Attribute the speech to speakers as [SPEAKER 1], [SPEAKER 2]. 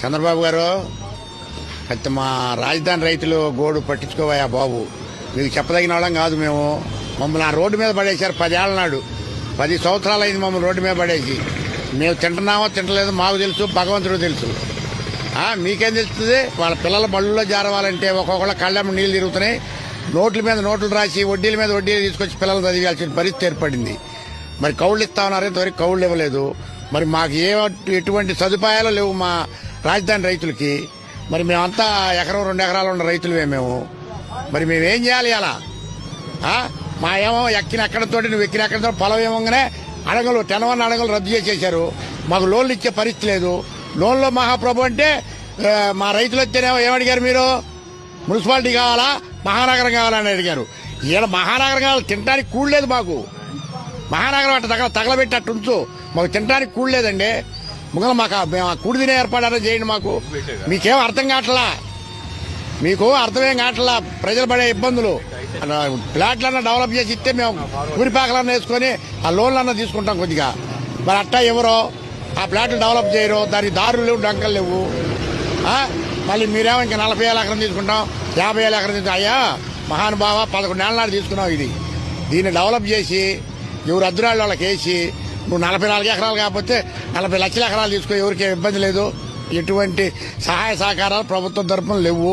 [SPEAKER 1] చంద్రబాబు గారు అయితే మా రాజధాని రైతులు గోడు పట్టించుకోవా బాబు, మీకు చెప్పదగిన వాళ్ళం కాదు మేము. మమ్మల్ని ఆ రోడ్డు మీద పడేశారు 10 ఏళ్ల నాడు. 10 సంవత్సరాలు అయింది మమ్మల్ని రోడ్డు మీద పడేసి. మేము తింటున్నామో తింటలేదో మాకు తెలుసు, భగవంతుడు తెలుసు. మీకేం తెలుస్తుంది? వాళ్ళ పిల్లల బళ్ళులో జారవాలంటే ఒక్కొక్కళ్ళ కళ్ళమ్మ నీళ్లు తిరుగుతున్నాయి. నోట్ల మీద నోట్లు రాసి వడ్డీల మీద వడ్డీలు తీసుకొచ్చి పిల్లలు చదివాల్సిన పరిస్థితి ఏర్పడింది. మరి కౌళ్ళు ఇస్తా ఉన్నారు, ఇంతవరకు కౌళ్ళు ఇవ్వలేదు. మరి మాకు ఎటువంటి సదుపాయాలు లేవు మా రాజధాని రైతులకి. మరి మేమంతా ఎకరం 2 ఎకరాలు ఉన్న రైతులమే మేము. మరి మేమేం చేయాలి అలా? మా ఏమో ఎక్కిన ఎక్కడంతో నువ్వు ఎక్కిన ఎక్కడంతో పొలం ఏమోగానే అడగలు 10 అడగలు రద్దు చేసేశారు. మాకు లోన్లు ఇచ్చే పరిస్థితి లేదు. లోన్లో మహాప్రభు అంటే మా రైతులు వచ్చేనేమో ఏమడిగారు మీరు? మున్సిపాలిటీ కావాలా, మహానగరం కావాలని అడిగారు. ఈడ మహానగరం కావాలి, తినడానికి కూడలేదు మాకు. మహానగరం అట్ట తగలబెట్టి అట్టు ఉంచు, మాకు తినడానికి కూడలేదండి. ముంగల మేము కూడి తినే ఏర్పాటు చేయండి. మాకు మీకేం అర్థం కావట్లా, మీకు అర్థమేం కావట్లా. ప్రజలు పడే ఇబ్బందులు. ఫ్లాట్లన్నా డెవలప్ చేసి ఇస్తే మేము ఊరిపాకలన్నా వేసుకొని ఆ లోన్లన్నా తీసుకుంటాం కొద్దిగా. మరి అట్టా ఎవరో ఆ ఫ్లాట్లు డెవలప్ చేయరు, దానికి దారులు లేవు, డంకలు లేవు. మళ్ళీ మీరేమో ఇంకా 40,000 ఎకరం తీసుకుంటాం, 50,000 ఎకరం తీసుకుంటాం. అయ్యా మహానుభావ, 11 ఏళ్ల నాడు తీసుకున్నావు ఇది. దీన్ని డెవలప్ చేసి ఎవరు అద్దురాళ్ళు వాళ్ళకి వేసి నువ్వు 44 ఎకరాలు కాకపోతే 40 లక్షల ఎకరాలు తీసుకో, ఎవరికి ఇబ్బంది లేదు. ఎటువంటి సహాయ సహకారాలు ప్రభుత్వం తరఫున లేవు.